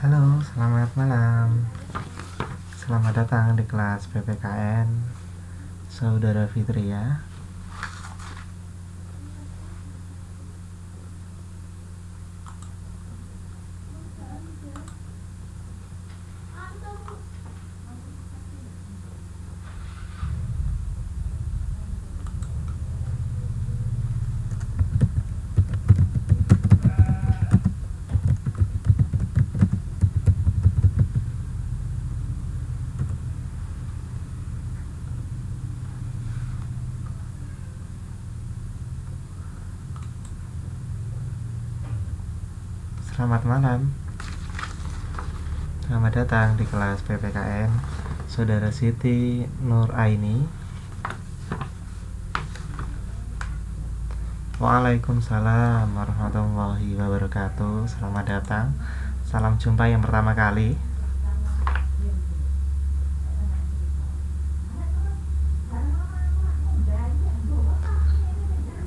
Halo, selamat malam. Selamat datang di kelas PPKN Saudara Fitria. Selamat malam. Selamat datang di kelas PPKN Saudara Siti Nur Aini. Waalaikumsalam warahmatullahi wabarakatuh. Selamat datang. Salam jumpa yang pertama kali.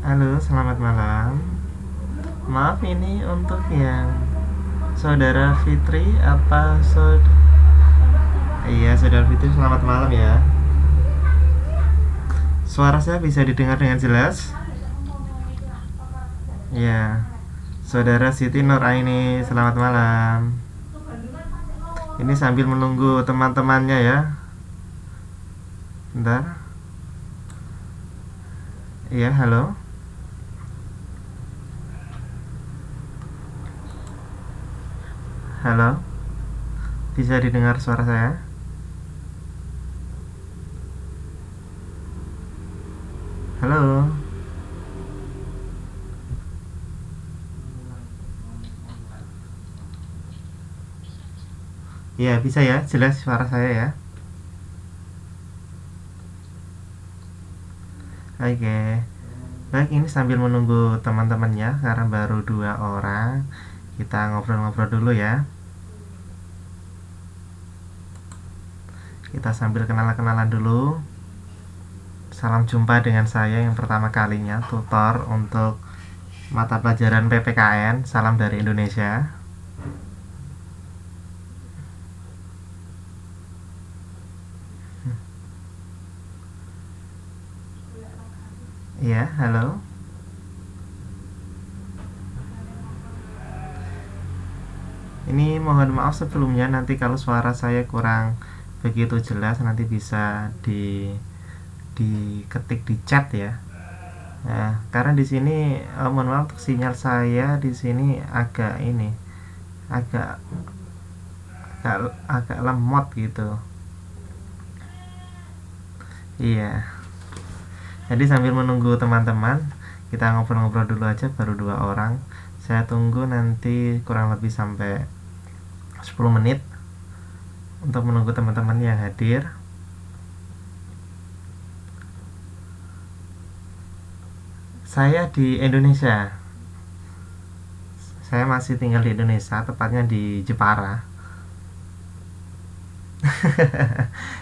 Halo, selamat malam. Maaf, ini untuk yang Saudara Fitri apa Iya, Saudara Fitri, selamat malam ya. Suara saya bisa didengar dengan jelas? Iya. Saudara Siti Nur Aini, selamat malam. Ini sambil menunggu teman-temannya ya. Bentar. Iya, halo. Halo. Bisa didengar suara saya? Halo. Iya, bisa ya, jelas suara saya ya. Oke. Baik, ini sambil menunggu teman-temannya karena baru 2 orang. Kita ngobrol-ngobrol dulu ya. Kita sambil kenalan-kenalan dulu. Salam jumpa dengan saya yang pertama kalinya, tutor untuk mata pelajaran PPKN. Salam dari Indonesia. Iya, halo. Ini mohon maaf sebelumnya, nanti kalau suara saya kurang begitu jelas nanti bisa diketik di chat ya. Nah, karena di sini mohon maaf untuk sinyal saya di sini agak agak lemot gitu. Iya. Jadi sambil menunggu teman-teman, kita ngobrol-ngobrol dulu aja, baru 2 orang. Saya tunggu nanti kurang lebih sampai 10 menit untuk menunggu teman-teman yang hadir. Saya di Indonesia. Saya masih tinggal di Indonesia, tepatnya di Jepara.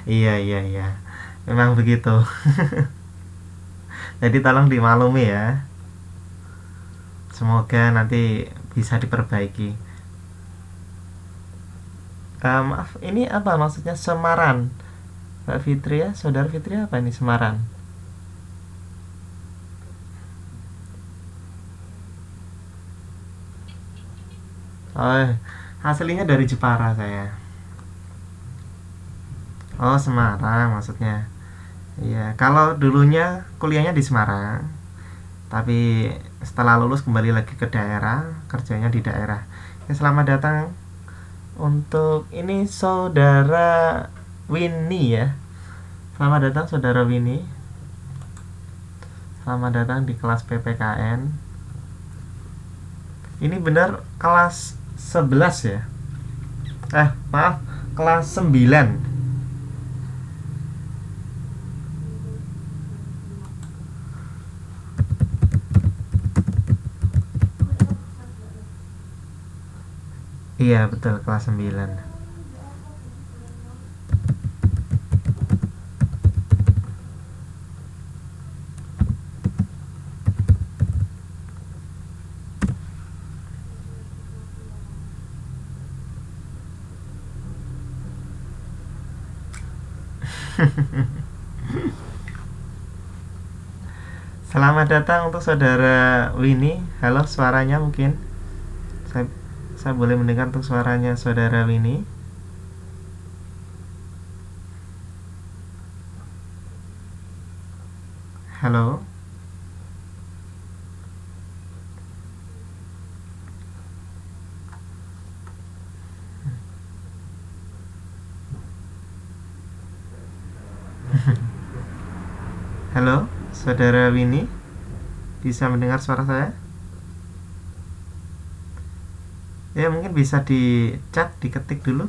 Iya, iya, iya. Memang begitu. Jadi tolong dimaklumi ya. Semoga nanti bisa diperbaiki. Maaf, ini apa maksudnya Semaran? Mbak Fitri ya, Saudara Fitri, apa ini Semaran? Oh, aslinya dari Jepara saya. Oh, Semarang maksudnya. Iya, kalau dulunya kuliahnya di Semarang, tapi setelah lulus kembali lagi ke daerah, kerjanya di daerah. Ya, selamat datang untuk ini Saudara Winnie ya. Selamat datang Saudara Winnie. Selamat datang di kelas PPKN. Ini benar kelas 11 ya? Maaf, kelas 9. Iya, betul, kelas 9. Selamat datang untuk saudara Winnie. Halo, suaranya mungkin saya saya boleh mendengar untuk suaranya saudara Winnie. Halo. Halo, saudara Winnie. Bisa mendengar suara saya? Ya, mungkin bisa di chat, diketik dulu.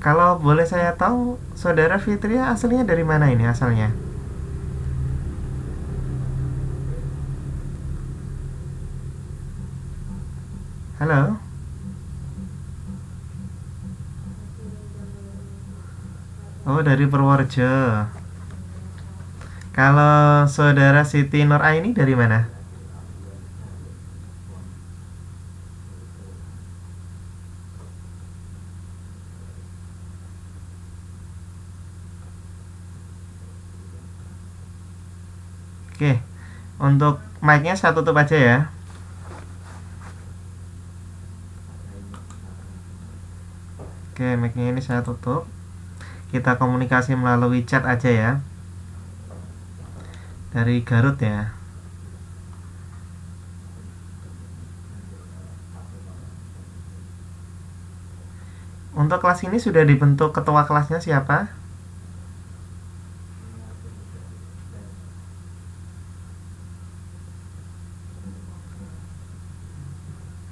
Kalau boleh saya tahu, saudara Fitria aslinya dari mana ini asalnya? Halo? Oh, dari Purworejo. Kalau saudara Siti Nur Aini dari mana? Oke, untuk mic-nya saya tutup aja ya. Oke, mic-nya ini saya tutup. Kita komunikasi melalui chat aja ya. Dari Garut ya. Untuk kelas ini sudah dibentuk ketua kelasnya siapa?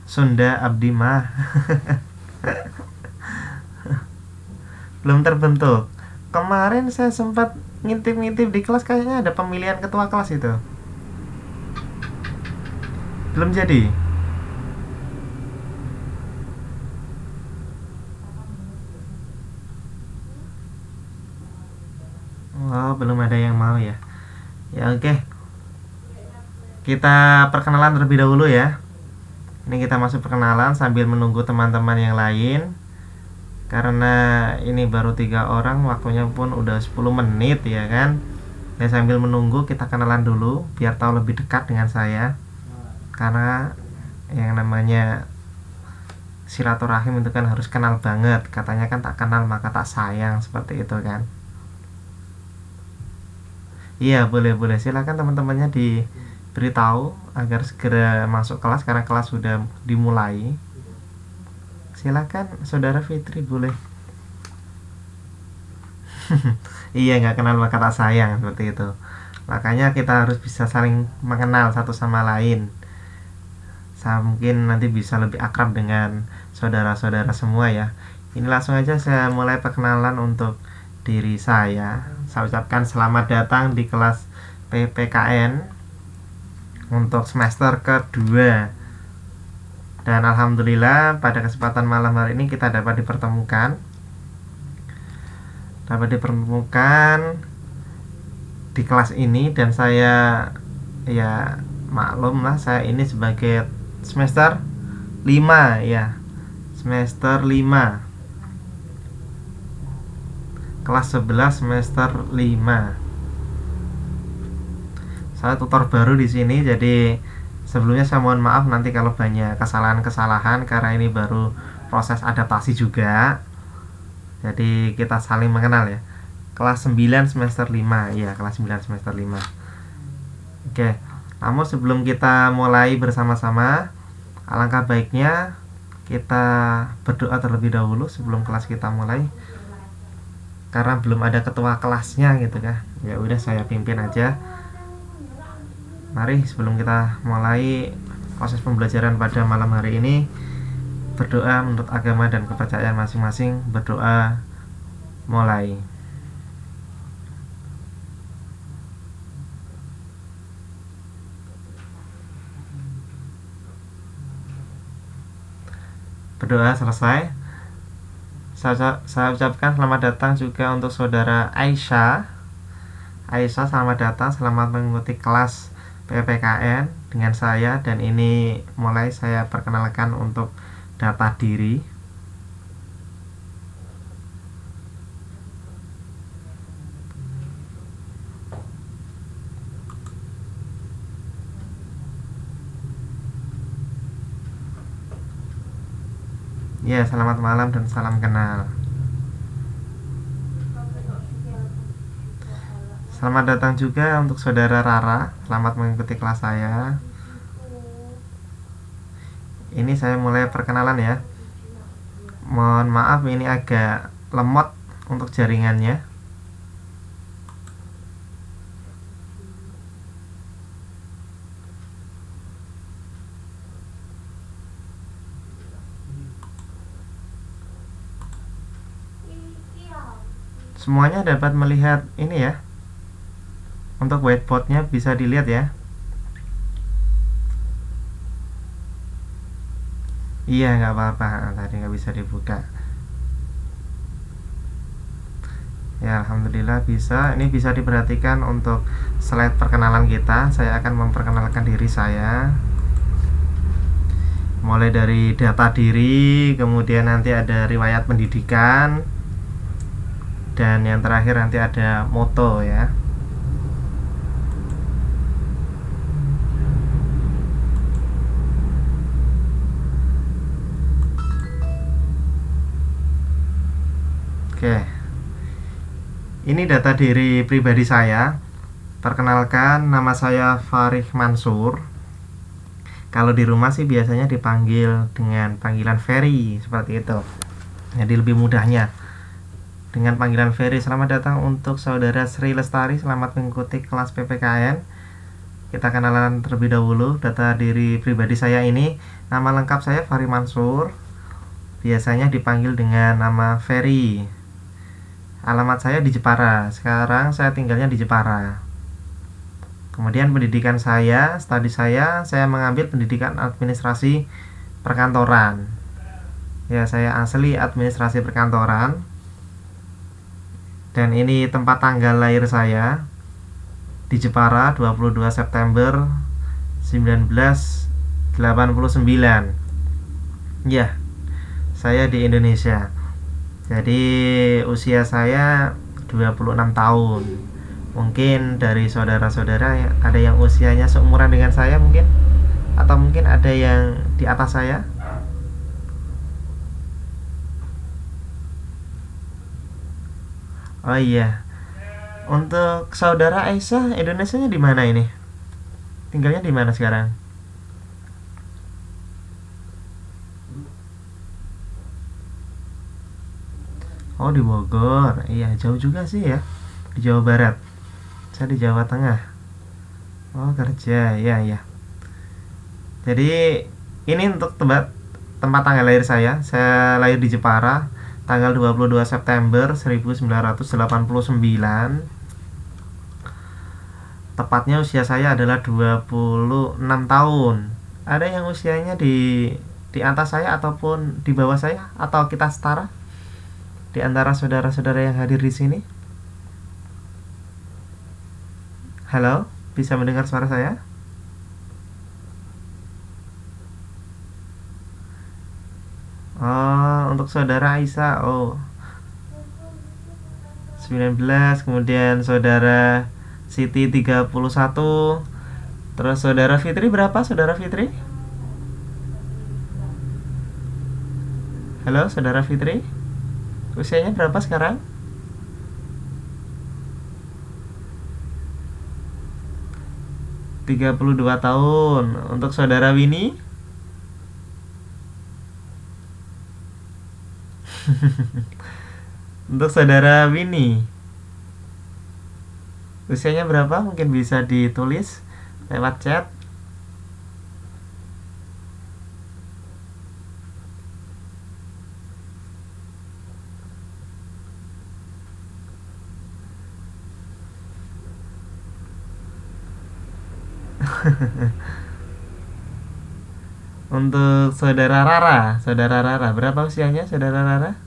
Sunda Abdimah. Belum terbentuk. Kemarin saya sempat ngintip-ngintip di kelas, kayaknya ada pemilihan ketua kelas itu. Belum jadi. Oh, belum ada yang mau ya. Ya oke. Kita perkenalan terlebih dahulu ya. Ini kita masuk perkenalan sambil menunggu teman-teman yang lain. Karena ini baru 3 orang, waktunya pun udah 10 menit ya kan. Dan sambil menunggu kita kenalan dulu biar tahu lebih dekat dengan saya. Karena yang namanya silaturahim itu kan harus kenal banget. Katanya kan tak kenal maka tak sayang, seperti itu kan. Iya, boleh-boleh. Silakan teman-temannya diberitahu agar segera masuk kelas karena kelas sudah dimulai. Silakan saudara Fitri, boleh. Iya, nggak kenal maka tak sayang, seperti itu. Makanya kita harus bisa saling mengenal satu sama lain. Saya mungkin nanti bisa lebih akrab dengan saudara-saudara semua ya. Ini langsung aja saya mulai perkenalan untuk diri saya. Saya ucapkan selamat datang di kelas PPKN untuk semester kedua. Dan alhamdulillah pada kesempatan malam hari ini kita dapat dipertemukan. Di kelas ini, dan saya ya maklum lah, saya ini sebagai semester 5 ya. Semester 5. Kelas 11 semester 5. Saya tutor baru di sini, jadi sebelumnya saya mohon maaf nanti kalau banyak kesalahan-kesalahan karena ini baru proses adaptasi juga. Jadi kita saling mengenal ya. Kelas 9 semester 5. Ya, kelas 9 semester 5. Oke. Namun sebelum kita mulai bersama-sama, alangkah baiknya kita berdoa terlebih dahulu sebelum kelas kita mulai. Karena belum ada ketua kelasnya gitu kan. Ya udah saya pimpin aja. Mari sebelum kita mulai proses pembelajaran pada malam hari ini, berdoa menurut agama dan kepercayaan masing-masing. Berdoa mulai. Berdoa selesai. Saya ucapkan selamat datang juga untuk saudara Aisyah. Aisyah, selamat datang, selamat mengikuti kelas PPKN dengan saya, dan ini mulai saya perkenalkan untuk data diri. Ya, selamat malam dan salam kenal. Selamat datang juga untuk saudara Rara. Selamat mengikuti kelas saya. Ini saya mulai perkenalan ya. Mohon maaf ini agak lemot untuk jaringannya. Semuanya dapat melihat ini ya. Untuk whiteboardnya bisa dilihat ya. Iya, nggak apa-apa, tadi nggak bisa dibuka. Ya, alhamdulillah bisa. Ini bisa diperhatikan untuk slide perkenalan kita. Saya akan memperkenalkan diri saya. Mulai dari data diri, kemudian nanti ada riwayat pendidikan, dan yang terakhir nanti ada moto ya. Oke. Ini data diri pribadi saya. Perkenalkan, nama saya Farih Mansur. Kalau di rumah sih biasanya dipanggil dengan panggilan Ferry, seperti itu. Jadi lebih mudahnya dengan panggilan Ferry. Selamat datang untuk saudara Sri Lestari. Selamat mengikuti kelas PPKN. Kita kenalan terlebih dahulu. Data diri pribadi saya ini, nama lengkap saya Farih Mansur. Biasanya dipanggil dengan nama Ferry. Alamat saya di Jepara. Sekarang saya tinggalnya di Jepara. Kemudian pendidikan saya, studi saya mengambil pendidikan administrasi perkantoran. Ya, saya asli administrasi perkantoran. Dan ini tempat tanggal lahir saya di Jepara, 22 September 1989. Ya, saya di Indonesia. Jadi usia saya 26 tahun. Mungkin dari saudara-saudara ada yang usianya seumuran dengan saya mungkin, atau mungkin ada yang di atas saya. Oh iya. Untuk saudara Aisyah, Indonesianya di mana ini? Tinggalnya di mana sekarang? Oh, di Bogor. Iya, jauh juga sih ya. Di Jawa Barat. Saya di Jawa Tengah. Oh, kerja. Iya, iya. Jadi ini untuk tempat tanggal lahir saya. Saya lahir di Jepara tanggal 22 September 1989. Tepatnya usia saya adalah 26 tahun. Ada yang usianya di atas saya ataupun di bawah saya, atau kita setara di antara saudara-saudara yang hadir di sini? Halo, bisa mendengar suara saya? Oh, untuk saudara Aisyah, oh 19, kemudian saudara Siti 31. Terus saudara Fitri berapa, saudara Fitri? Halo, saudara Fitri. Usianya berapa sekarang? 32 tahun. Untuk saudara Winnie? Untuk saudara Winnie, usianya berapa? Mungkin bisa ditulis lewat chat. Untuk saudara Rara berapa usianya, saudara Rara?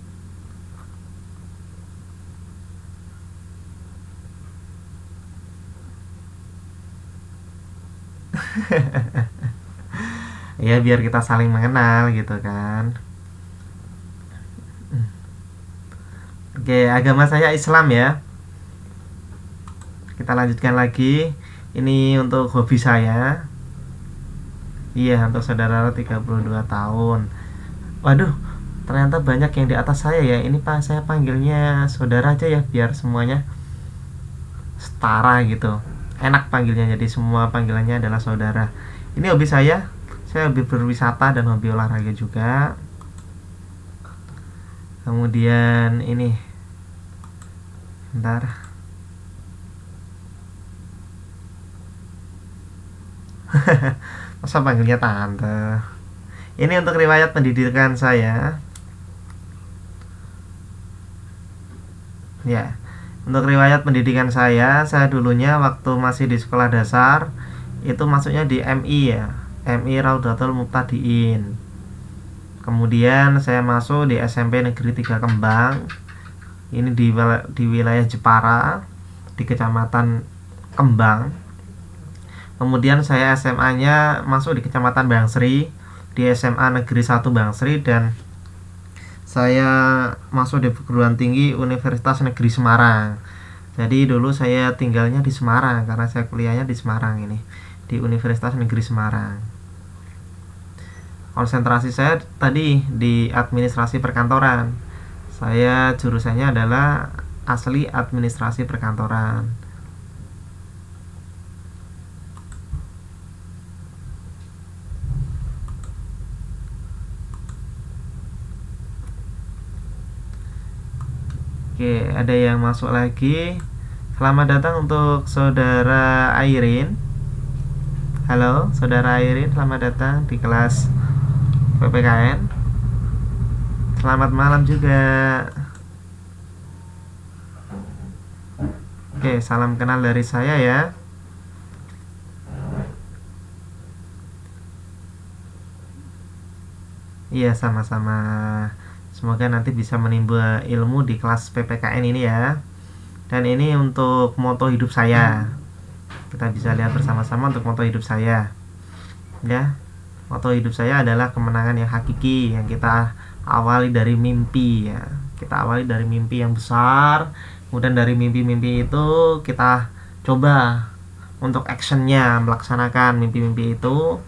Ya biar kita saling mengenal gitu kan. Oke, agama saya Islam ya. Kita lanjutkan lagi. Ini untuk hobi saya. Iya, untuk saudara 32 tahun. Waduh, ternyata banyak yang di atas saya ya. Ini Pak, saya panggilnya saudara aja ya biar semuanya setara gitu. Enak panggilnya, jadi semua panggilannya adalah saudara. Ini hobi saya. Saya hobi berwisata dan hobi olahraga juga. Kemudian ini, bentar. Masa panggilnya tante? Ini untuk riwayat pendidikan saya. Ya, untuk riwayat pendidikan saya dulunya waktu masih di sekolah dasar itu masuknya di MI ya, MI Raudatul Muqtadiin. Kemudian saya masuk di SMP Negeri 3 Kembang. Ini di wilayah Jepara, di Kecamatan Kembang. Kemudian saya SMA-nya masuk di Kecamatan Bangsri, di SMA Negeri 1 Bangsri, dan saya masuk di perguruan tinggi Universitas Negeri Semarang. Jadi dulu saya tinggalnya di Semarang karena saya kuliahnya di Semarang ini, di Universitas Negeri Semarang. Konsentrasi saya tadi di administrasi perkantoran. Saya jurusannya adalah asli administrasi perkantoran. Oke, ada yang masuk lagi. Selamat datang untuk saudara Airin. Halo, saudara Airin, selamat datang di kelas PPKN. Selamat malam juga. Oke, salam kenal dari saya ya. Iya, sama-sama. Semoga nanti bisa menimba ilmu di kelas PPKN ini ya. Dan ini untuk moto hidup saya. Kita bisa lihat bersama-sama untuk moto hidup saya. Ya, moto hidup saya adalah kemenangan yang hakiki, yang kita awali dari mimpi ya. Kita awali dari mimpi yang besar, kemudian dari mimpi-mimpi itu kita coba untuk actionnya, melaksanakan mimpi-mimpi itu,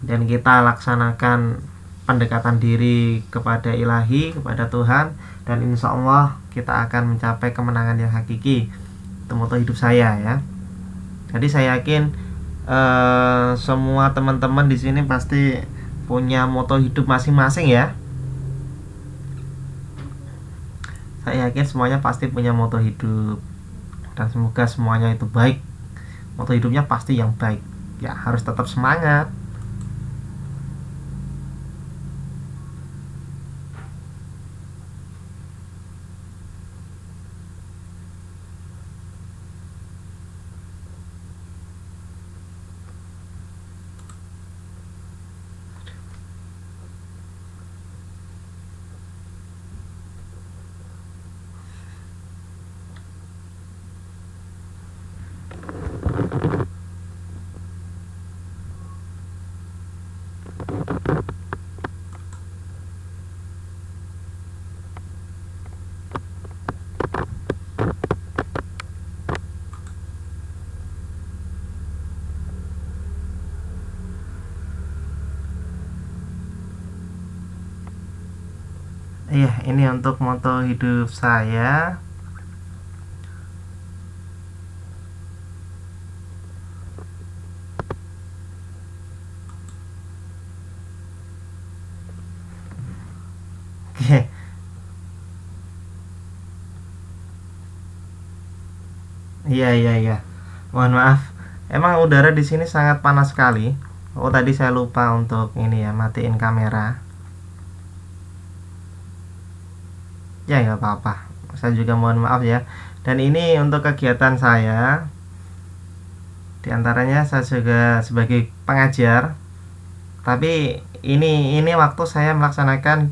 dan kita laksanakan pendekatan diri kepada ilahi, kepada Tuhan, dan insya Allah kita akan mencapai kemenangan yang hakiki. Itu moto hidup saya ya. Jadi saya yakin semua teman-teman di sini pasti punya moto hidup masing-masing ya. Saya yakin semuanya pasti punya moto hidup, dan semoga semuanya itu baik. Moto hidupnya pasti yang baik. Ya, harus tetap semangat. Iya, ini untuk moto hidup saya. Oke. Iya, iya, iya. Mohon maaf. Emang udara di sini sangat panas sekali. Oh, tadi saya lupa untuk ini ya, matiin kamera. Ya, nggak apa-apa. Saya juga mohon maaf ya. Dan ini untuk kegiatan saya. Di antaranya saya juga sebagai pengajar. Tapi ini waktu saya melaksanakan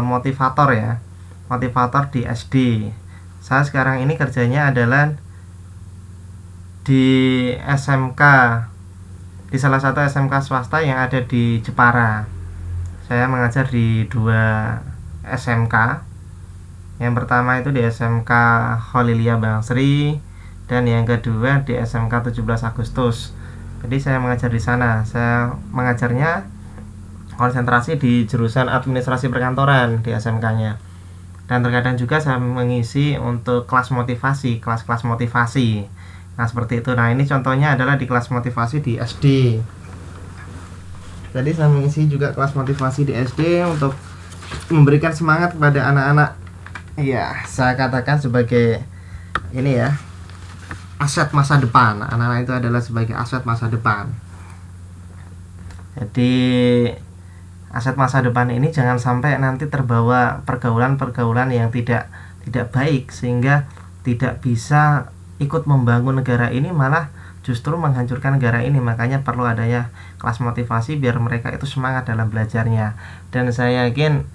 motivator ya. Motivator di SD. Saya sekarang ini kerjanya adalah di SMK di salah satu SMK swasta yang ada di Jepara. Saya mengajar di dua SMK. Yang pertama itu di SMK Holilia Bangsri dan yang kedua di SMK 17 Agustus. Jadi saya mengajar di sana. Saya mengajarnya konsentrasi di jurusan administrasi perkantoran di SMK-nya. Dan terkadang juga saya mengisi untuk kelas-kelas motivasi. Nah, seperti itu. Nah, ini contohnya adalah di kelas motivasi di SD. Jadi saya mengisi juga kelas motivasi di SD untuk memberikan semangat kepada anak-anak. Iya, saya katakan sebagai ini ya, aset masa depan. Anak-anak itu adalah sebagai aset masa depan. Jadi aset masa depan ini jangan sampai nanti terbawa pergaulan-pergaulan yang tidak baik sehingga tidak bisa ikut membangun negara ini, malah justru menghancurkan negara ini. Makanya perlu adanya kelas motivasi biar mereka itu semangat dalam belajarnya. Dan saya yakin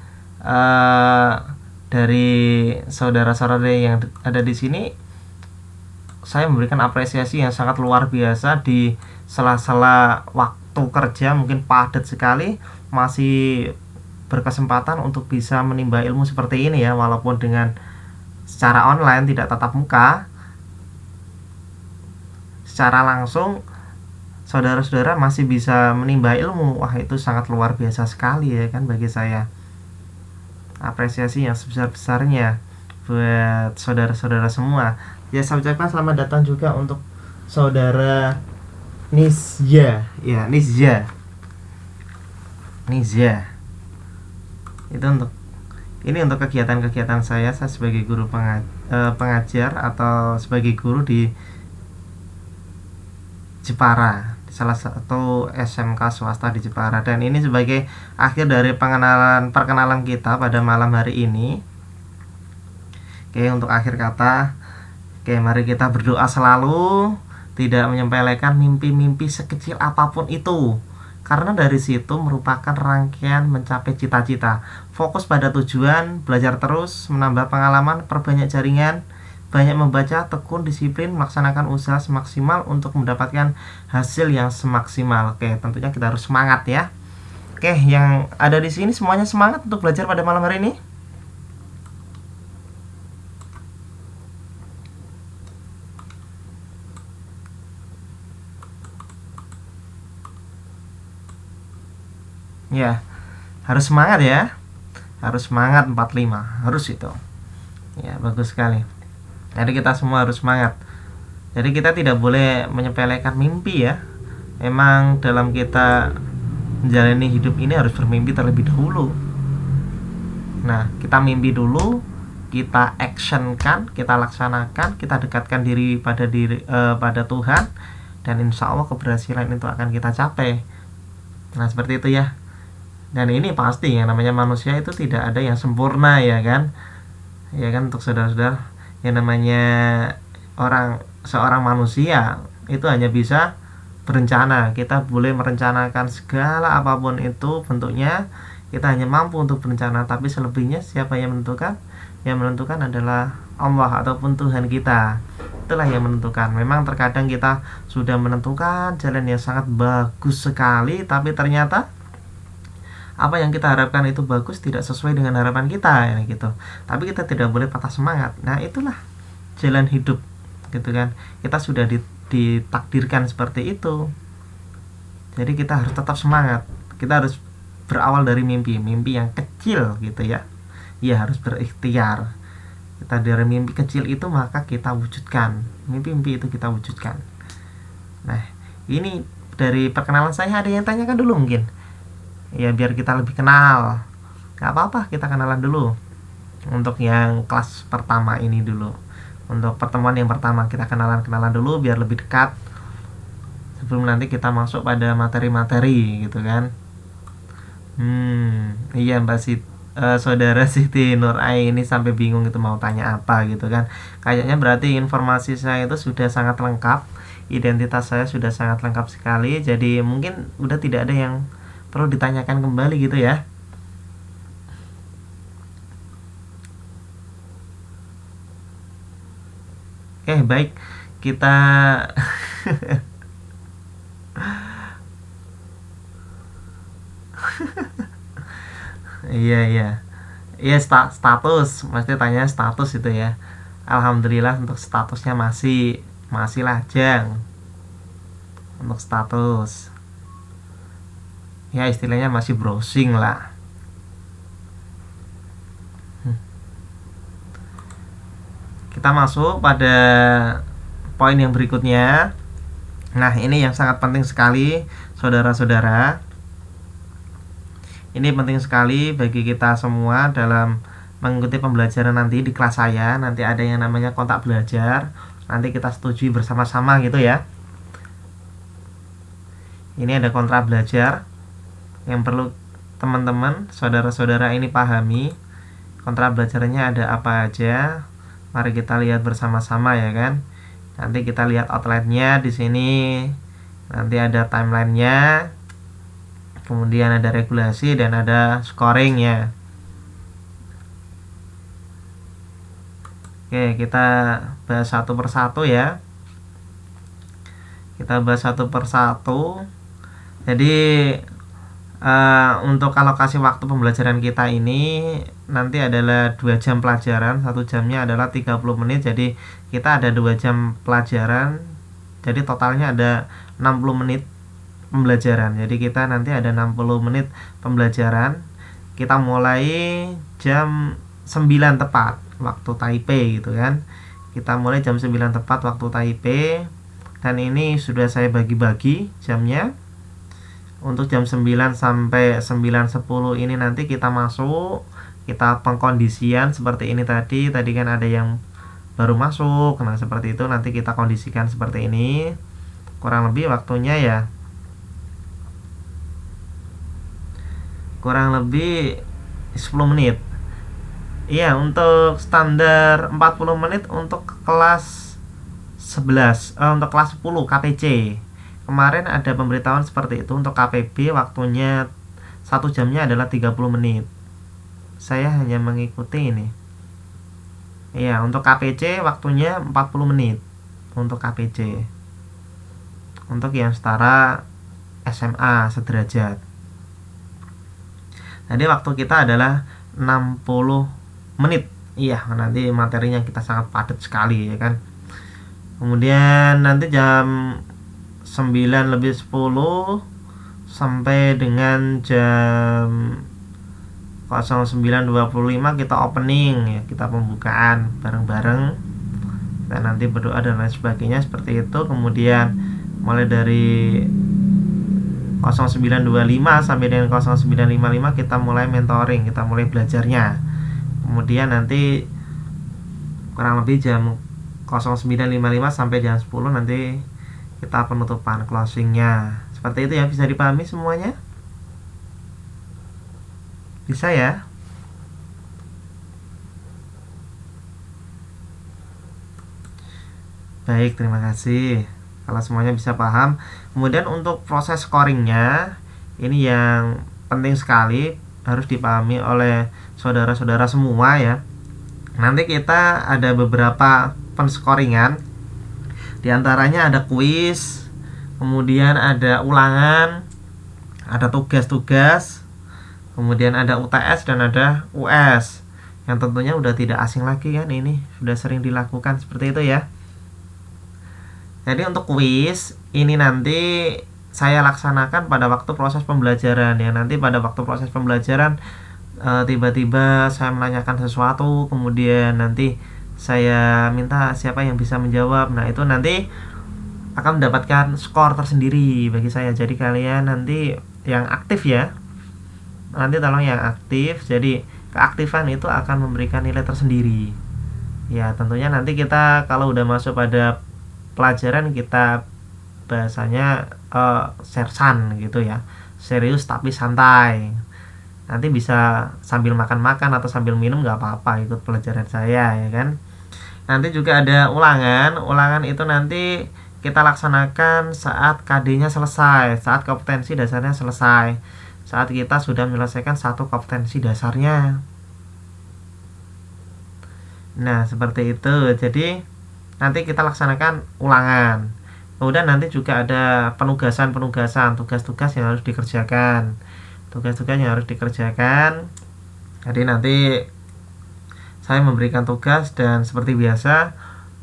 dari saudara-saudara yang ada di sini, saya memberikan apresiasi yang sangat luar biasa di sela-sela waktu kerja mungkin padat sekali, masih berkesempatan untuk bisa menimba ilmu seperti ini ya, walaupun dengan secara online, tidak tatap muka. Secara langsung saudara-saudara masih bisa menimba ilmu. Wah, itu sangat luar biasa sekali ya kan bagi saya. Apresiasi yang sebesar-besarnya buat saudara-saudara semua. Ya, saya ucapkan selamat datang juga untuk saudara Nizya. Ya, Nizya. Itu untuk kegiatan-kegiatan saya sebagai guru pengajar atau sebagai guru di Jepara, salah satu SMK swasta di Jepara. Dan ini sebagai akhir dari perkenalan kita pada malam hari ini. Oke, untuk akhir kata, oke, mari kita berdoa selalu, tidak menyepelekan mimpi-mimpi sekecil apapun itu, karena dari situ merupakan rangkaian mencapai cita-cita. Fokus pada tujuan, belajar terus, menambah pengalaman, perbanyak jaringan, banyak membaca, tekun, disiplin, melaksanakan usaha semaksimal untuk mendapatkan hasil yang semaksimal. Oke, tentunya kita harus semangat ya. Oke, yang ada di sini semuanya semangat untuk belajar pada malam hari ini. Ya, harus semangat ya. Harus semangat 45, harus itu. Ya, bagus sekali. Jadi kita semua harus semangat. Jadi kita tidak boleh menyepelekan mimpi ya. Memang dalam kita menjalani hidup ini harus bermimpi terlebih dahulu. Nah, kita mimpi dulu, kita actionkan, kita laksanakan, kita dekatkan diri pada Tuhan, dan insya Allah keberhasilan itu akan kita capai. Nah, seperti itu ya. Dan ini pasti yang namanya manusia itu tidak ada yang sempurna ya kan. Ya kan, untuk saudara-saudara, yang namanya seorang manusia itu hanya bisa berencana. Kita boleh merencanakan segala apapun itu bentuknya, kita hanya mampu untuk berencana, tapi selebihnya siapa yang menentukan? Yang menentukan adalah Allah ataupun Tuhan kita. Itulah yang menentukan. Memang terkadang kita sudah menentukan jalan yang sangat bagus sekali, tapi ternyata apa yang kita harapkan itu bagus tidak sesuai dengan harapan kita ya gitu. Tapi kita tidak boleh patah semangat. Nah, itulah jalan hidup gitu kan. Kita sudah ditakdirkan seperti itu. Jadi kita harus tetap semangat. Kita harus berawal dari mimpi yang kecil gitu ya. Ya, harus berikhtiar. Kita dari mimpi kecil itu maka kita wujudkan. Mimpi itu kita wujudkan. Nah, ini dari perkenalan saya, ada yang tanyakan dulu mungkin? Ya, biar kita lebih kenal. Gak apa-apa, kita kenalan dulu. Untuk yang kelas pertama ini dulu, untuk pertemuan yang pertama kita kenalan dulu biar lebih dekat, sebelum nanti kita masuk pada materi-materi gitu kan. Iya Mbak saudara Siti Nur Ai ini sampai bingung itu mau tanya apa gitu kan. Kayaknya berarti informasi saya itu sudah sangat lengkap, identitas saya sudah sangat lengkap sekali. Jadi mungkin udah tidak ada yang perlu ditanyakan kembali gitu ya. Baik, kita Iya, iya. Iya, status, mesti tanya status itu ya. Alhamdulillah untuk statusnya masih masih lajang untuk status. Ya istilahnya masih browsing lah. Kita masuk pada poin yang berikutnya. Nah, ini yang sangat penting sekali, saudara-saudara. Ini penting sekali bagi kita semua dalam mengikuti pembelajaran nanti di kelas saya. Nanti ada yang namanya kontak belajar. Nanti kita setujui bersama-sama gitu ya. Ini ada kontrak belajar yang perlu teman-teman, saudara-saudara ini pahami. Kontrak belajarnya ada apa aja? Mari kita lihat bersama-sama ya kan. Nanti kita lihat outline-nya di sini. Nanti ada timeline-nya. Kemudian ada regulasi dan ada scoring-nya. Oke, kita bahas satu persatu ya. Kita bahas satu persatu. Jadi untuk alokasi waktu pembelajaran kita ini nanti adalah 2 jam pelajaran, 1 jamnya adalah 30 menit. Jadi kita ada 2 jam pelajaran. Jadi totalnya ada 60 menit pembelajaran. Jadi kita nanti ada 60 menit pembelajaran. Kita mulai jam 9 tepat waktu Taipei gitu kan. Kita mulai jam 9 tepat waktu Taipei. Dan ini sudah saya bagi-bagi jamnya. Untuk jam 9 sampai 9.10 ini nanti kita masuk, kita pengkondisian seperti ini tadi kan ada yang baru masuk. Nah, seperti itu nanti kita kondisikan seperti ini. Kurang lebih waktunya ya kurang lebih 10 menit. Iya, untuk standar 40 menit untuk kelas 11, untuk kelas 10 KPC. Kemarin ada pemberitahuan seperti itu. Untuk KPB waktunya 1 jamnya adalah 30 menit. Saya hanya mengikuti ini. Iya, untuk KPC waktunya 40 menit. Untuk KPC. Untuk yang setara SMA sederajat. Jadi waktu kita adalah 60 menit. Iya, nanti materinya kita sangat padat sekali ya kan. Kemudian nanti jam 9:10 sampai dengan jam 09.25 kita opening ya, kita pembukaan bareng-bareng. Kita nanti berdoa dan lain sebagainya seperti itu. Kemudian mulai dari 09.25 sampai dengan 09.55 kita mulai mentoring, kita mulai belajarnya. Kemudian nanti kurang lebih jam 09.55 sampai jam 10 nanti kita penutupan closingnya. Seperti itu ya, bisa dipahami semuanya? Bisa ya? Baik, terima kasih kalau semuanya bisa paham. Kemudian untuk proses scoringnya, ini yang penting sekali, harus dipahami oleh saudara-saudara semua ya. Nanti kita ada beberapa penscoringan. Di antaranya ada kuis, kemudian ada ulangan, ada tugas-tugas, kemudian ada UTS dan ada US. Yang tentunya udah tidak asing lagi kan, ini sudah sering dilakukan seperti itu ya. Jadi untuk kuis ini nanti saya laksanakan pada waktu proses pembelajaran ya. Nanti pada waktu proses pembelajaran tiba-tiba saya menanyakan sesuatu, kemudian nanti saya minta siapa yang bisa menjawab. Nah, itu nanti akan mendapatkan skor tersendiri bagi saya. Jadi kalian nanti yang aktif ya. Nanti tolong yang aktif. Jadi keaktifan itu akan memberikan nilai tersendiri. Ya, tentunya nanti kita kalau udah masuk pada pelajaran kita bahasanya sersan gitu ya. Serius tapi santai. Nanti bisa sambil makan-makan atau sambil minum nggak apa-apa ikut pelajaran saya ya kan. Nanti juga ada ulangan. Ulangan itu nanti kita laksanakan saat KD-nya selesai, saat kompetensi dasarnya selesai, saat kita sudah menyelesaikan satu kompetensi dasarnya. Nah, seperti itu. Jadi nanti kita laksanakan ulangan. Kemudian nanti juga ada penugasan-penugasan, tugas-tugas yang harus dikerjakan. Tugas-tugas yang harus dikerjakan. Jadi nanti saya memberikan tugas dan seperti biasa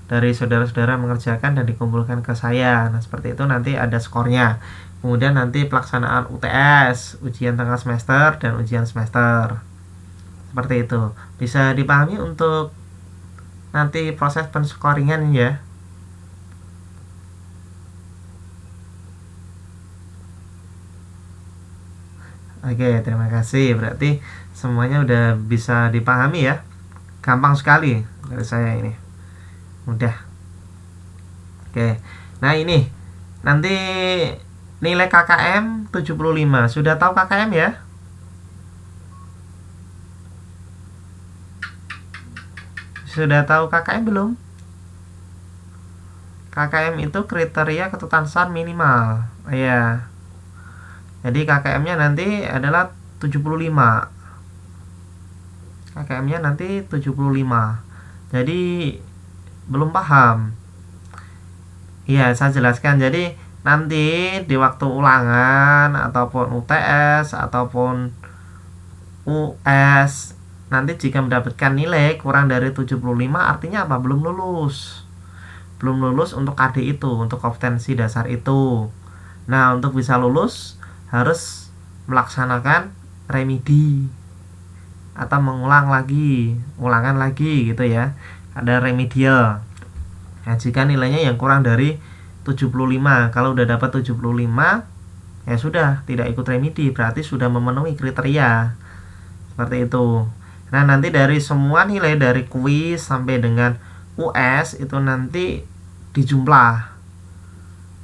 dari saudara-saudara mengerjakan dan dikumpulkan ke saya. Nah, seperti itu nanti ada skornya. Kemudian nanti pelaksanaan UTS, ujian tengah semester dan ujian semester. Seperti itu. Bisa dipahami untuk nanti proses penskoringan ya. Oke, terima kasih. Berarti semuanya udah bisa dipahami ya. Gampang sekali dari saya ini. Mudah. Oke. Nah, ini nanti nilai KKM 75. Sudah tahu KKM ya? Sudah tahu KKM belum? KKM itu kriteria ketuntasan minimal. Ya. Jadi KKM-nya nanti adalah 75. KKM-nya nanti 75. Jadi belum paham. Iya, saya jelaskan. Jadi nanti di waktu ulangan ataupun UTS ataupun US, nanti jika mendapatkan nilai kurang dari 75 artinya apa? Belum lulus. Belum lulus untuk KD itu, untuk kompetensi dasar itu. Nah, untuk bisa lulus harus melaksanakan remedi atau ulangan lagi gitu ya. Ada remedial. Nah, jika nilainya yang kurang dari 75, kalau udah dapat 75 ya sudah tidak ikut remedi, berarti sudah memenuhi kriteria. Seperti itu. Nah, nanti dari semua nilai dari kuis sampai dengan US itu nanti dijumlah.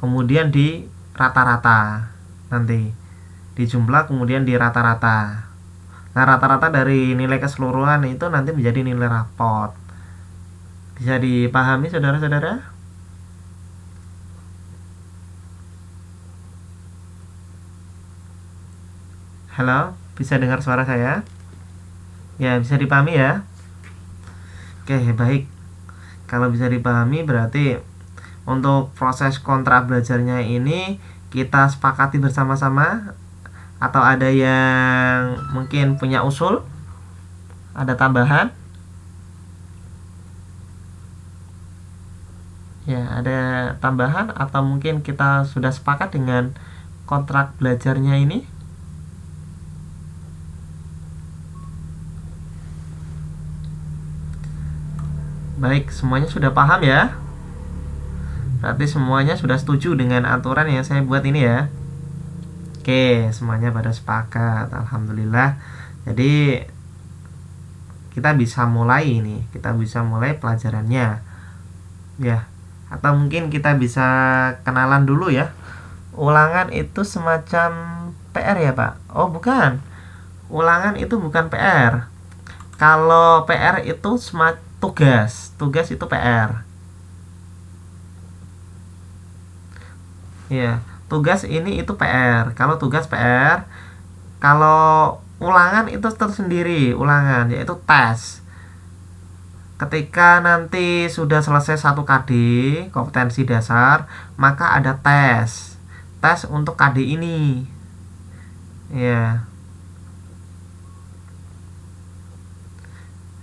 Kemudian di rata-rata. Nanti dijumlah kemudian di rata-rata. Nah, rata-rata dari nilai keseluruhan itu nanti menjadi nilai rapot. Bisa dipahami saudara-saudara? Halo, bisa dengar suara saya? Ya, bisa dipahami ya? Oke, baik. Kalau bisa dipahami berarti untuk proses kontra belajarnya ini kita sepakati bersama-sama, atau ada yang mungkin punya usul? Ada tambahan? Ya, ada tambahan atau mungkin kita sudah sepakat dengan kontrak belajarnya ini? Baik, semuanya sudah paham ya? Berarti semuanya sudah setuju dengan aturan yang saya buat ini ya. Oke, semuanya pada sepakat. Alhamdulillah. Jadi kita bisa mulai ini. Kita bisa mulai pelajarannya. Ya. Atau mungkin kita bisa kenalan dulu ya. Ulangan itu semacam PR ya, Pak? Oh, bukan. Ulangan itu bukan PR. Kalau PR itu semacam tugas. Tugas itu PR. Ya, tugas ini itu PR. Kalau tugas PR, kalau ulangan itu tersendiri, ulangan yaitu tes. Ketika nanti sudah selesai 1 KD, kompetensi dasar, maka ada tes. Tes untuk KD ini. Ya.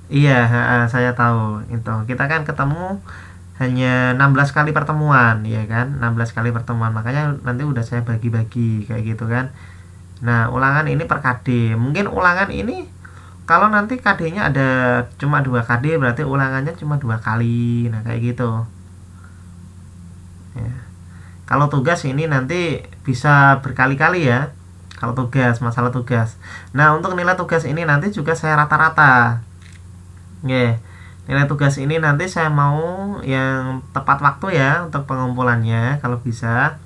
Iya, saya tahu. Itu. Kita kan ketemu hanya 16 kali pertemuan, ya kan? 16 kali pertemuan. Makanya nanti udah saya bagi-bagi kayak gitu kan. Nah, ulangan ini per KD. Mungkin ulangan ini kalau nanti KD-nya ada cuma 2 KD, berarti ulangannya cuma 2 kali. Nah, kayak gitu. Ya. Kalau tugas ini nanti bisa berkali-kali ya. Kalau tugas, masalah tugas. Nah, untuk nilai tugas ini nanti juga saya rata-rata. Ya. Nilai tugas ini nanti saya mau yang tepat waktu ya untuk pengumpulannya kalau bisa.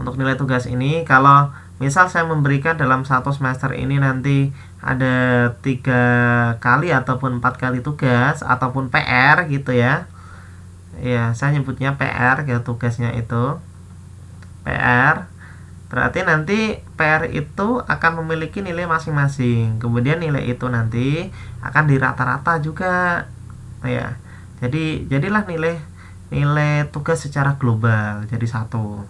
Untuk nilai tugas ini kalau misal saya memberikan dalam 1 semester ini nanti ada 3 kali ataupun 4 kali tugas ataupun PR gitu ya. Ya, saya nyebutnya PR ya, tugasnya itu PR. Berarti nanti PR itu akan memiliki nilai masing-masing. Kemudian nilai itu nanti akan dirata-rata juga. Ya. Jadilah nilai tugas secara global jadi 1.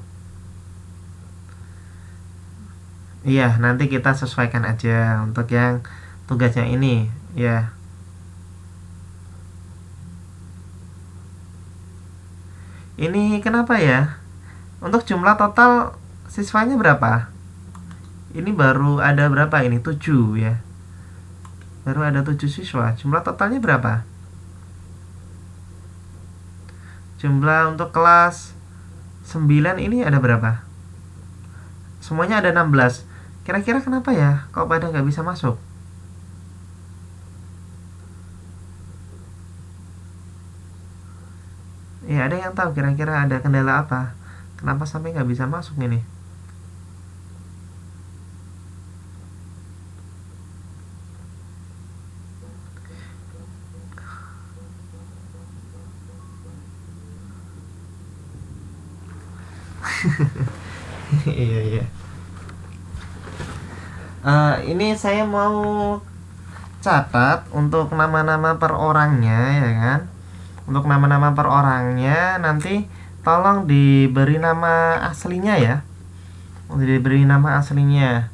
Iya, nanti kita sesuaikan aja untuk yang tugasnya ini ya. Ini kenapa ya? Untuk jumlah total siswanya berapa? Ini baru ada berapa ini? 7 ya. Baru ada 7 siswa. Jumlah totalnya berapa? Jumlah untuk kelas 9 ini ada berapa? Semuanya ada 16. Kira-kira kenapa ya? Kok pada nggak bisa masuk? Ya, ada yang tahu kira-kira ada kendala apa? Kenapa sampai nggak bisa masuk ini? Iya, iya. Ini saya mau catat untuk nama-nama per orangnya ya kan. Untuk nama-nama per orangnya nanti tolong diberi nama aslinya ya. Diberi nama aslinya.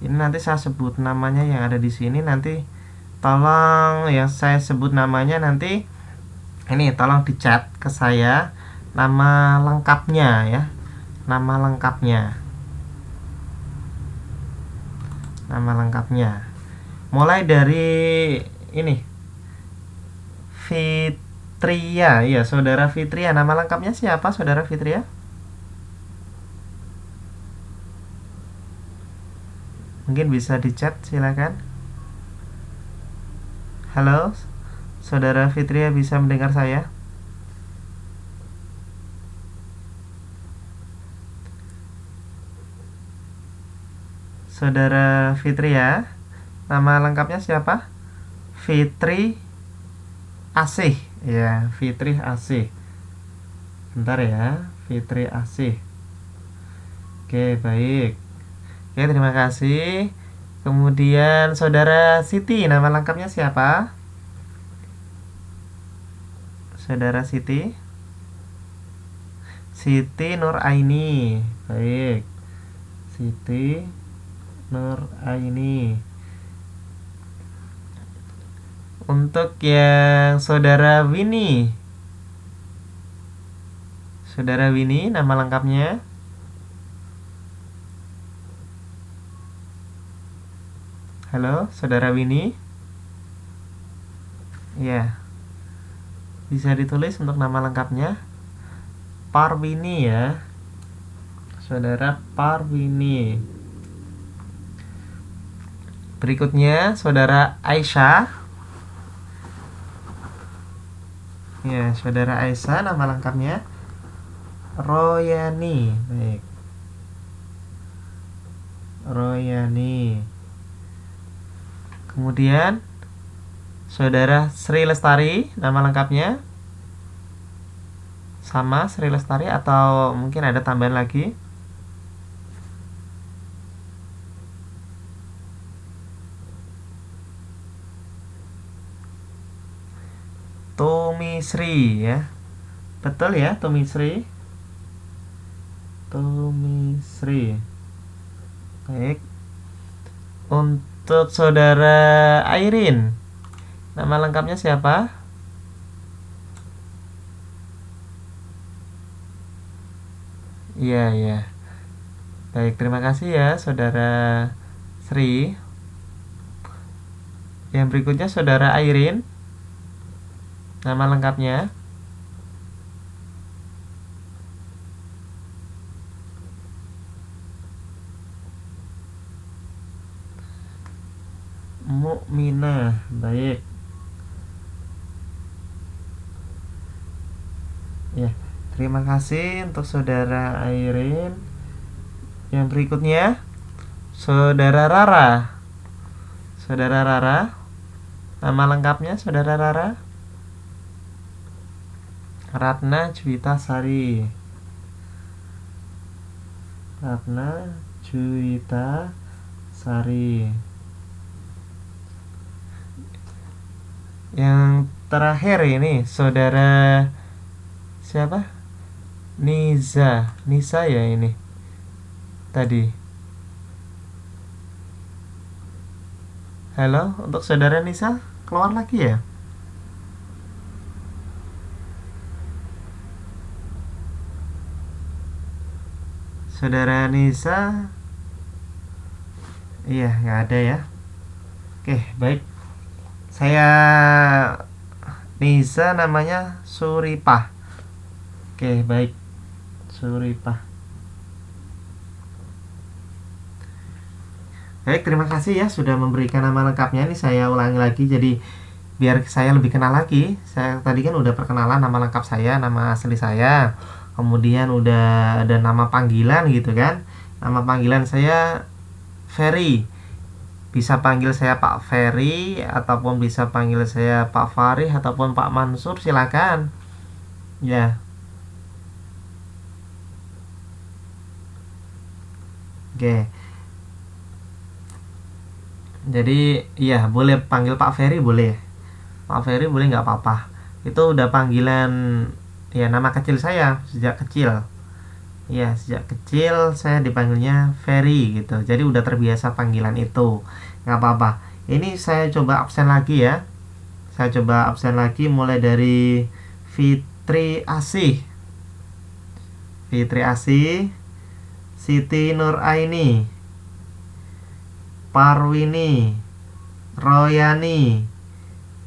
Ini nanti saya sebut namanya yang ada di sini, nanti tolong yang saya sebut namanya nanti ini tolong dicat ke saya nama lengkapnya ya. Nama lengkapnya. Nama lengkapnya. Mulai dari ini Fitria, ya saudara Fitria. Nama lengkapnya siapa saudara Fitria? Mungkin bisa dicat, silakan. Halo, saudara Fitria bisa mendengar saya? Saudara Fitria, nama lengkapnya siapa? Fitri Asih, ya Fitri Asih. Bentar ya, Fitri Asih. Oke, baik. Oke, terima kasih. Kemudian saudara Siti, nama lengkapnya siapa? Saudara Siti. Siti Nur Aini. Baik. Siti Nur Aini. Untuk yang saudara Winnie. Saudara Winnie, nama lengkapnya? Halo, saudara Winnie. Ya. Bisa ditulis untuk nama lengkapnya? Parwini ya. Saudara Parwini. Berikutnya saudara Aisyah. Ya, saudara Aisyah nama lengkapnya Royani. Baik. Royani. Kemudian saudara Sri Lestari, nama lengkapnya sama Sri Lestari atau mungkin ada tambahan lagi? Tumisri ya. Betul ya, Tumisri. Tumisri. Baik. Untuk saudara Airin, nama lengkapnya siapa? Iya, iya. Baik, terima kasih ya saudara Sri. Yang berikutnya saudara Airin, nama lengkapnya. Mukminah. Baik. Ya, terima kasih untuk saudara Airin. Yang berikutnya saudara Rara. Saudara Rara, nama lengkapnya saudara Rara? Ratna Juwita Sari. Ratna Juwita Sari. Yang terakhir ini saudara siapa? Nisa ya ini tadi. Halo, untuk saudara Nisa keluar lagi ya? Saudara Nisa, iya nggak ada ya. Oke, baik. Saya Nisa namanya Suripah. Oke, baik. Suripah. Baik, terima kasih ya sudah memberikan nama lengkapnya. Ini saya ulangi lagi jadi biar saya lebih kenal lagi. Saya tadi kan udah perkenalan nama lengkap saya, nama asli saya. Kemudian udah ada nama panggilan gitu kan. Nama panggilan saya Ferry. Bisa panggil saya Pak Ferry ataupun bisa panggil saya Pak Farih ataupun Pak Mansur, silakan. Ya. Oke. Jadi iya boleh panggil Pak Ferry, boleh. Pak Ferry boleh, nggak apa-apa. Itu udah panggilan ya, nama kecil saya sejak kecil. Ya, sejak kecil saya dipanggilnya Ferry gitu. Jadi udah terbiasa panggilan itu. Nggak apa-apa. Ini saya coba absen lagi ya. Saya coba absen lagi mulai dari Fitri Asih. Fitri Asih, Siti Nur Aini, Parwini, Royani,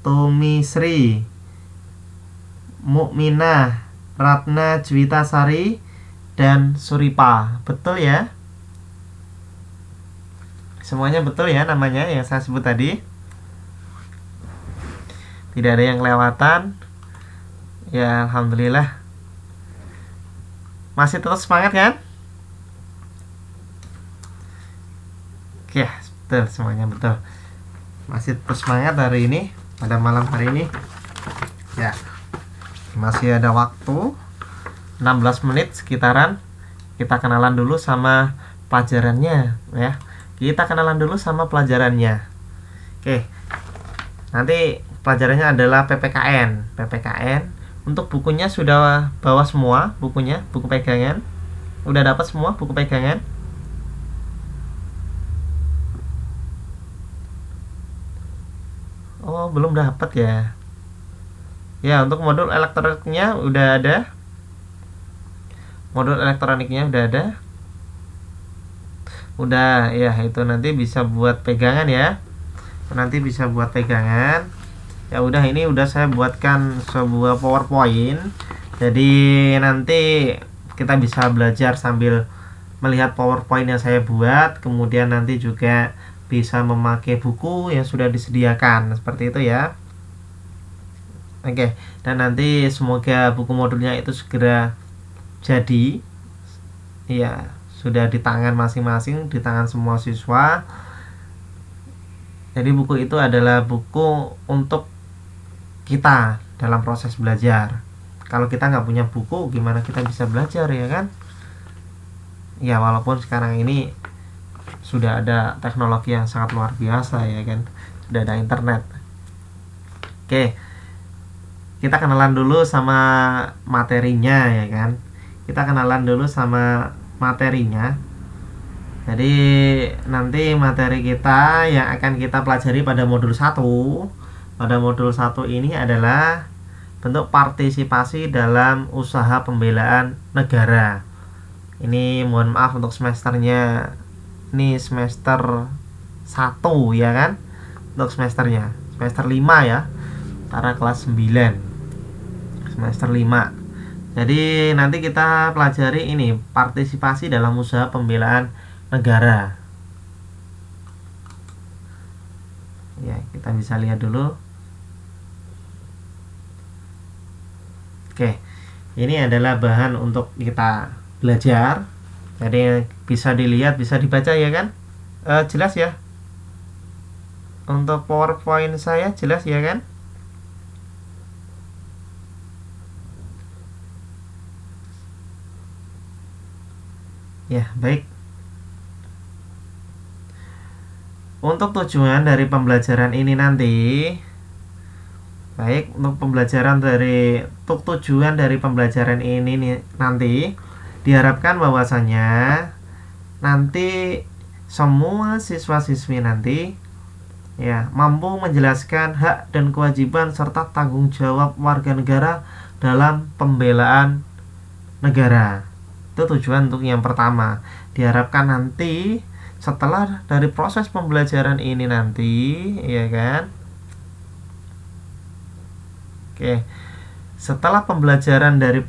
Tumi Sri, Mukminah, Ratna Juwitasari, dan Suripa. Betul ya? Semuanya betul ya namanya yang saya sebut tadi? Tidak ada yang kelewatan? Ya, alhamdulillah. Masih tetap semangat kan? Oke, betul, semuanya betul. Masih tetap semangat hari ini, pada malam hari ini. Ya, masih ada waktu 16 menit sekitaran. Kita kenalan dulu sama pelajarannya ya. Kita kenalan dulu sama pelajarannya. Oke. Nanti pelajarannya adalah PPKN. PPKN. Untuk bukunya sudah bawa semua bukunya, buku pegangan. Udah dapat semua buku pegangan? Oh, belum dapat ya. Ya, untuk modul elektroniknya udah ada. Modul elektroniknya udah ada. Udah, ya itu nanti bisa buat pegangan ya. Nanti bisa buat pegangan. Ya udah, ini udah saya buatkan sebuah PowerPoint. Jadi nanti kita bisa belajar sambil melihat PowerPoint yang saya buat. Kemudian nanti juga bisa memakai buku yang sudah disediakan seperti itu ya. Oke, dan nanti semoga buku modulnya itu segera jadi. Iya, sudah di tangan masing-masing, di tangan semua siswa. Jadi buku itu adalah buku untuk kita dalam proses belajar. Kalau kita nggak punya buku, gimana kita bisa belajar ya kan? Ya, walaupun sekarang ini sudah ada teknologi yang sangat luar biasa ya kan, sudah ada internet. Oke, kita kenalan dulu sama materinya ya kan. Kita kenalan dulu sama materinya. Jadi nanti materi kita yang akan kita pelajari pada modul 1. Pada modul 1 ini adalah bentuk partisipasi dalam usaha pembelaan negara. Ini mohon maaf untuk semesternya. Ini semester 1 ya kan? Untuk semesternya. Semester 5 ya. Antara kelas 9. Semester 5. Jadi nanti kita pelajari ini partisipasi dalam usaha pembelaan negara. Ya, kita bisa lihat dulu. Oke, ini adalah bahan untuk kita belajar. Jadi bisa dilihat, bisa dibaca ya kan? Jelas ya? Untuk PowerPoint saya jelas ya kan? Ya, baik. Untuk tujuan dari pembelajaran ini nanti, baik, untuk tujuan dari pembelajaran ini nanti diharapkan bahwasanya nanti semua siswa-siswi nanti Ya, mampu menjelaskan hak dan kewajiban serta tanggung jawab warga negara dalam pembelaan negara. Itu tujuan untuk yang pertama. Diharapkan nanti setelah dari proses pembelajaran ini nanti, ya kan? Oke. Setelah pembelajaran dari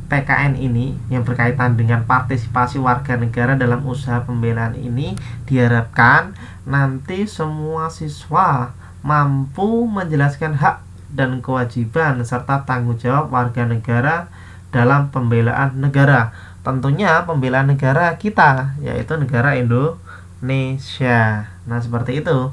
PKN ini yang berkaitan dengan partisipasi warga negara dalam usaha pembelaan ini, diharapkan nanti semua siswa mampu menjelaskan hak dan kewajiban serta tanggung jawab warga negara dalam pembelaan negara. Tentunya pembelaan negara kita, yaitu negara Indonesia. Nah, seperti itu.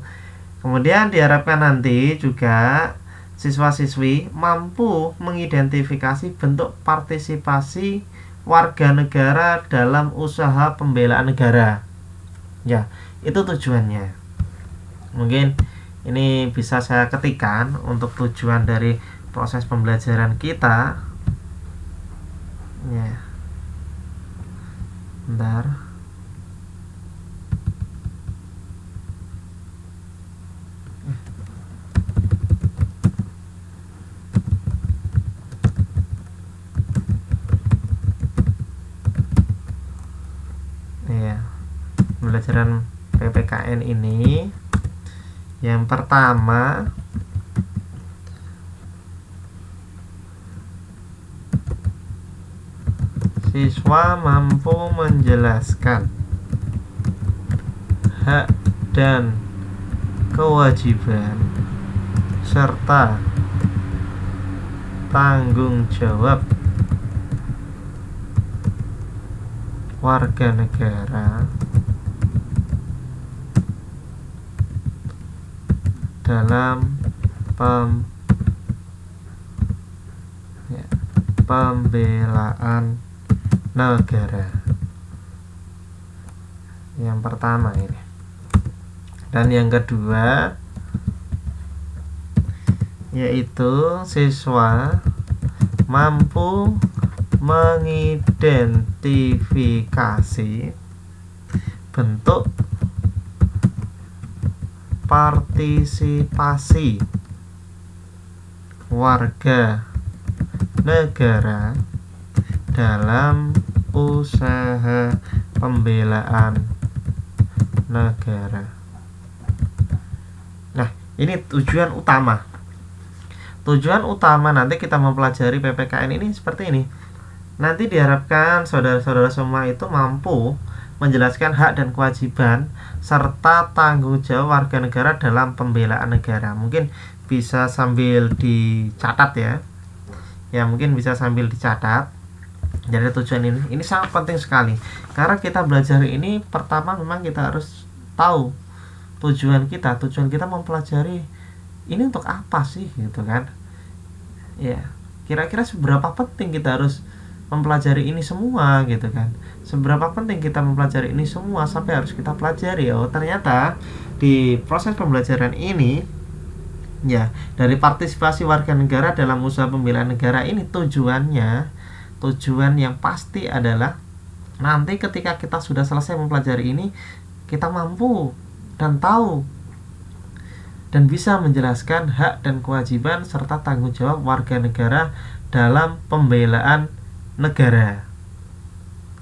Kemudian diharapkan nanti juga siswa-siswi mampu mengidentifikasi bentuk partisipasi warga negara dalam usaha pembelaan negara. Ya, itu tujuannya. Mungkin ini bisa saya ketikkan untuk tujuan dari proses pembelajaran kita. Ya. Bentar. Ya, pembelajaran PPKN ini yang pertama siswa mampu menjelaskan hak dan kewajiban serta tanggung jawab warga negara dalam pembelaan negara. Yang pertama ini. Dan yang kedua yaitu siswa mampu mengidentifikasi bentuk partisipasi warga negara dalam usaha pembelaan negara. Nah, ini tujuan utama. Tujuan utama nanti kita mempelajari PPKN ini seperti ini. Nanti diharapkan saudara-saudara semua itu mampu menjelaskan hak dan kewajiban serta tanggung jawab warga negara dalam pembelaan negara. Mungkin bisa sambil dicatat ya. Ya, mungkin bisa sambil dicatat. Jadi tujuan ini sangat penting sekali. Karena kita belajar ini pertama memang kita harus tahu tujuan kita mempelajari ini untuk apa sih gitu kan. Ya, kira-kira seberapa penting kita harus mempelajari ini semua gitu kan. Seberapa penting kita mempelajari ini semua sampai harus kita pelajari. Oh, ternyata di proses pembelajaran ini ya, dari partisipasi warga negara dalam usaha pembelaan negara ini tujuan yang pasti adalah nanti ketika kita sudah selesai mempelajari ini, kita mampu dan tahu dan bisa menjelaskan hak dan kewajiban serta tanggung jawab warga negara dalam pembelaan negara.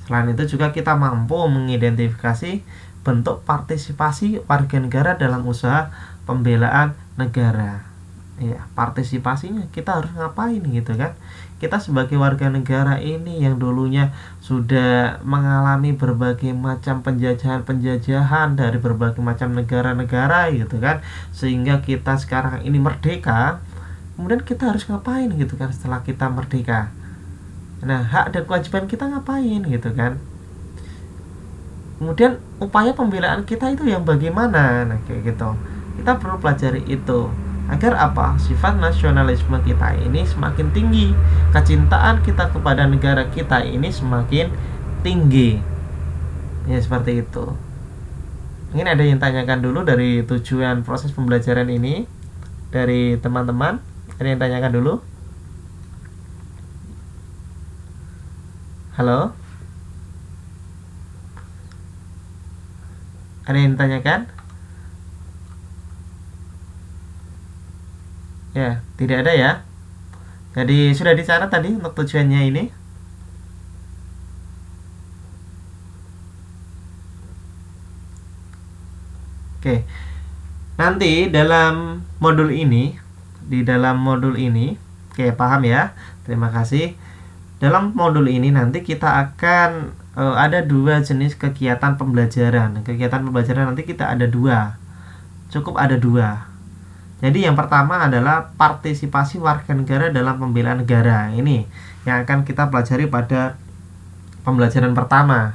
Selain itu juga kita mampu mengidentifikasi bentuk partisipasi warga negara dalam usaha pembelaan negara. Ya, partisipasinya kita harus ngapain gitu kan. Kita sebagai warga negara ini yang dulunya sudah mengalami berbagai macam penjajahan dari berbagai macam negara-negara gitu kan, sehingga kita sekarang ini merdeka. Kemudian kita harus ngapain gitu kan setelah kita merdeka. Nah, hak dan kewajiban kita ngapain gitu kan. Kemudian upaya pembelaan kita itu yang bagaimana. Nah, kayak gitu. Kita perlu pelajari itu. Agar apa? Sifat nasionalisme kita ini semakin tinggi, kecintaan kita kepada negara kita ini semakin tinggi. Ya, seperti itu. Mungkin ada yang tanyakan dulu dari tujuan proses pembelajaran ini dari teman-teman. Ada yang tanyakan dulu? Halo? Ada yang tanyakan? Ya, tidak ada ya. Jadi sudah dicatat tadi untuk tujuannya ini. Oke. Nanti di dalam modul ini, oke paham ya. Terima kasih. Dalam modul ini nanti kita akan ada dua jenis kegiatan pembelajaran. Kegiatan pembelajaran nanti kita ada dua. Cukup ada dua. Jadi yang pertama adalah partisipasi warga negara dalam pembelaan negara. Ini yang akan kita pelajari pada pembelajaran pertama.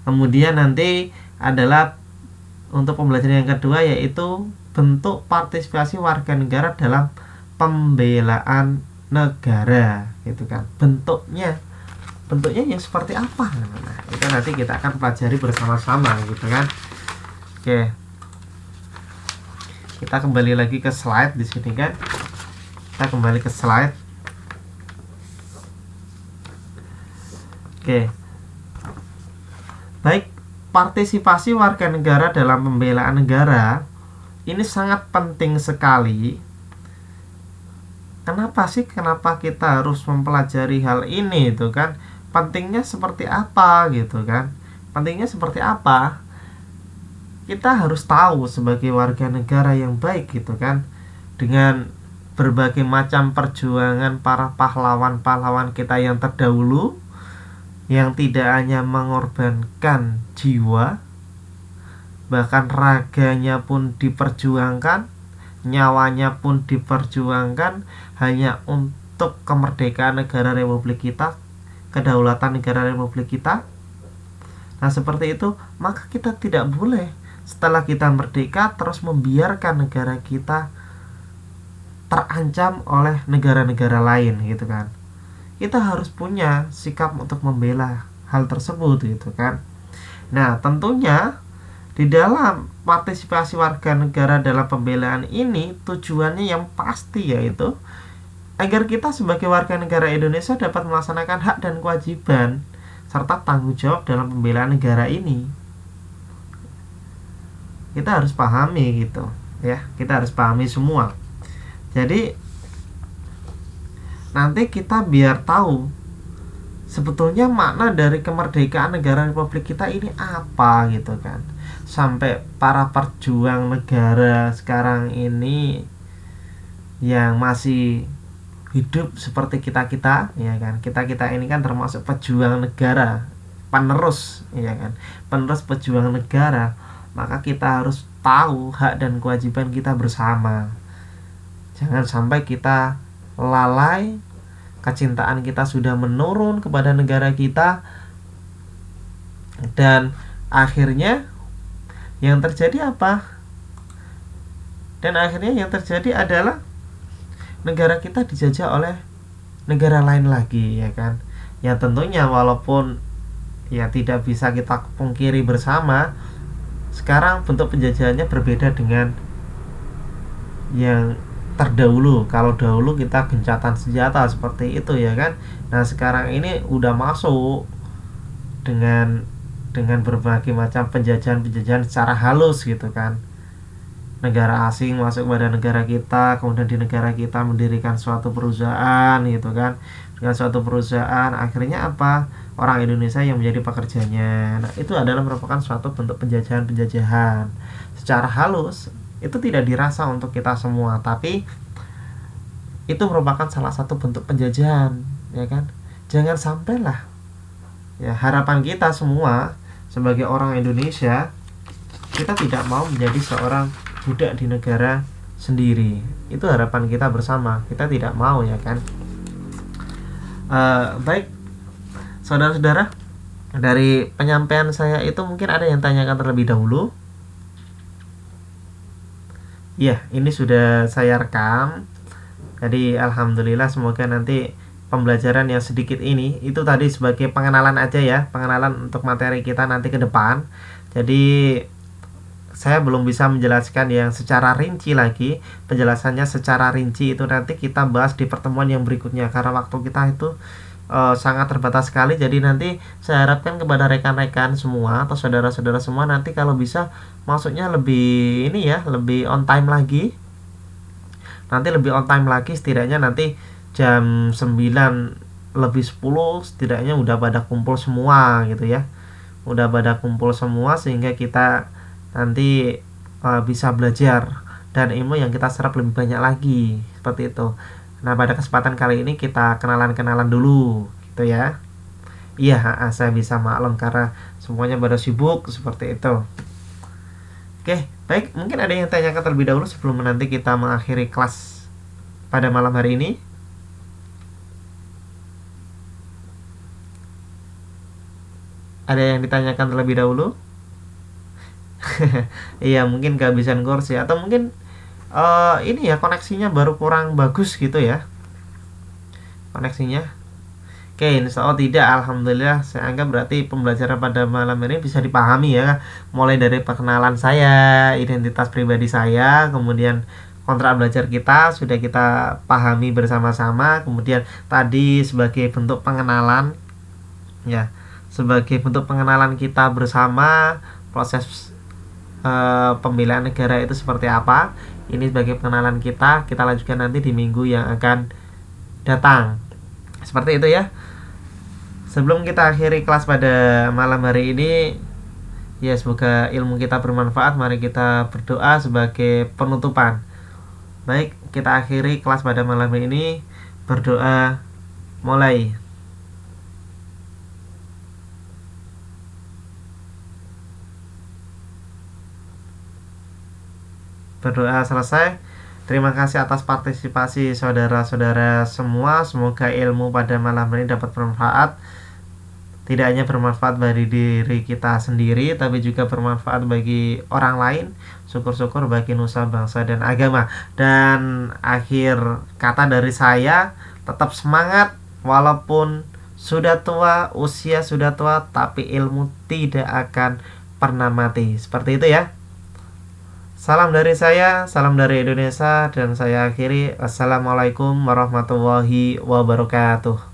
Kemudian nanti adalah untuk pembelajaran yang kedua, yaitu bentuk partisipasi warga negara dalam pembelaan negara, gitu kan. Bentuknya yang seperti apa? Nah, itu nanti kita akan pelajari bersama-sama, gitu kan. Oke. Kita kembali lagi ke slide di sini kan. Kita kembali ke slide. Oke. Baik, partisipasi warga negara dalam pembelaan negara ini sangat penting sekali. Kenapa kita harus mempelajari hal ini itu kan? Pentingnya seperti apa gitu kan? Pentingnya seperti apa? Kita harus tahu sebagai warga negara yang baik gitu kan. Dengan berbagai macam perjuangan para pahlawan-pahlawan kita yang terdahulu, yang tidak hanya mengorbankan jiwa, bahkan raganya pun diperjuangkan, nyawanya pun diperjuangkan hanya untuk kemerdekaan negara Republik kita, kedaulatan negara Republik kita. Nah seperti itu, maka kita tidak boleh setelah kita merdeka terus membiarkan negara kita terancam oleh negara-negara lain gitu kan. Kita harus punya sikap untuk membela hal tersebut gitu kan. Nah tentunya di dalam partisipasi warga negara dalam pembelaan ini tujuannya yang pasti, yaitu agar kita sebagai warga negara Indonesia dapat melaksanakan hak dan kewajiban serta tanggung jawab dalam pembelaan negara ini. Kita harus pahami gitu ya, kita harus pahami semua. Jadi nanti kita biar tahu sebetulnya makna dari kemerdekaan negara Republik kita ini apa gitu kan. Sampai para perjuang negara sekarang ini yang masih hidup seperti kita-kita ya kan. Kita-kita ini kan termasuk pejuang negara, penerus ya kan. Penerus pejuang negara. Maka kita harus tahu hak dan kewajiban kita bersama. Jangan sampai kita lalai, kecintaan kita sudah menurun kepada negara kita, dan akhirnya yang terjadi apa? Dan akhirnya yang terjadi adalah negara kita dijajah oleh negara lain lagi ya kan. Ya tentunya walaupun ya tidak bisa kita pungkiri bersama, sekarang bentuk penjajahannya berbeda dengan yang terdahulu. Kalau dahulu kita gencatan senjata seperti itu ya kan. Nah sekarang ini udah masuk dengan berbagai macam penjajahan secara halus gitu kan. Negara asing masuk pada negara kita, kemudian di negara kita mendirikan suatu perusahaan gitu kan. Dengan suatu perusahaan akhirnya apa? Orang Indonesia yang menjadi pekerjanya. Nah itu adalah merupakan suatu bentuk penjajahan secara halus. Itu tidak dirasa untuk kita semua, tapi itu merupakan salah satu bentuk penjajahan ya kan. Jangan sampailah ya, harapan kita semua sebagai orang Indonesia, kita tidak mau menjadi seorang budak di negara sendiri. Itu harapan kita bersama, kita tidak mau ya kan. Baik saudara-saudara, dari penyampaian saya itu mungkin ada yang tanyakan terlebih dahulu. Iya, ini sudah saya rekam. Jadi alhamdulillah, semoga nanti pembelajaran yang sedikit ini itu tadi sebagai pengenalan aja ya, pengenalan untuk materi kita nanti ke depan. Jadi saya belum bisa menjelaskan yang secara rinci lagi. Penjelasannya secara rinci itu nanti kita bahas di pertemuan yang berikutnya, karena waktu kita itu sangat terbatas sekali. Jadi nanti saya harapkan kepada rekan-rekan semua atau saudara-saudara semua, nanti kalau bisa masuknya lebih ini ya, lebih on time lagi, nanti lebih on time lagi, setidaknya nanti jam 9 lebih 10 setidaknya udah pada kumpul semua gitu ya, udah pada kumpul semua sehingga kita nanti bisa belajar dan ilmu yang kita serap lebih banyak lagi seperti itu. Nah, pada kesempatan kali ini kita kenalan-kenalan dulu gitu ya. Iya, saya bisa maklum karena semuanya pada sibuk seperti itu. Oke, baik, mungkin ada yang tanyakan terlebih dahulu sebelum nanti kita mengakhiri kelas pada malam hari ini. Ada yang ditanyakan terlebih dahulu? Iya, mungkin kehabisan kursi atau mungkin ini ya, koneksinya baru kurang bagus gitu ya, koneksinya. Oke, insya Allah tidak. Alhamdulillah, saya anggap berarti pembelajaran pada malam ini bisa dipahami ya. Mulai dari perkenalan saya, identitas pribadi saya, kemudian kontrak belajar kita sudah kita pahami bersama-sama. Kemudian tadi sebagai bentuk pengenalan ya, sebagai bentuk pengenalan kita bersama proses pembelaan negara itu seperti apa. Ini sebagai pengenalan kita lanjutkan nanti di minggu yang akan datang. Seperti itu ya. Sebelum kita akhiri kelas pada malam hari ini, ya semoga ilmu kita bermanfaat. Mari kita berdoa sebagai penutupan. Baik, kita akhiri kelas pada malam ini. Berdoa mulai. Berdoa selesai. Terima kasih atas partisipasi saudara-saudara semua. Semoga ilmu pada malam ini dapat bermanfaat. Tidak hanya bermanfaat bagi diri kita sendiri, tapi juga bermanfaat bagi orang lain. Syukur-syukur bagi nusa, bangsa, dan agama. Dan akhir kata dari saya, tetap semangat walaupun sudah tua, usia sudah tua, tapi ilmu tidak akan pernah mati. Seperti itu ya. Salam dari saya, salam dari Indonesia, dan saya akhiri. Assalamualaikum warahmatullahi wabarakatuh.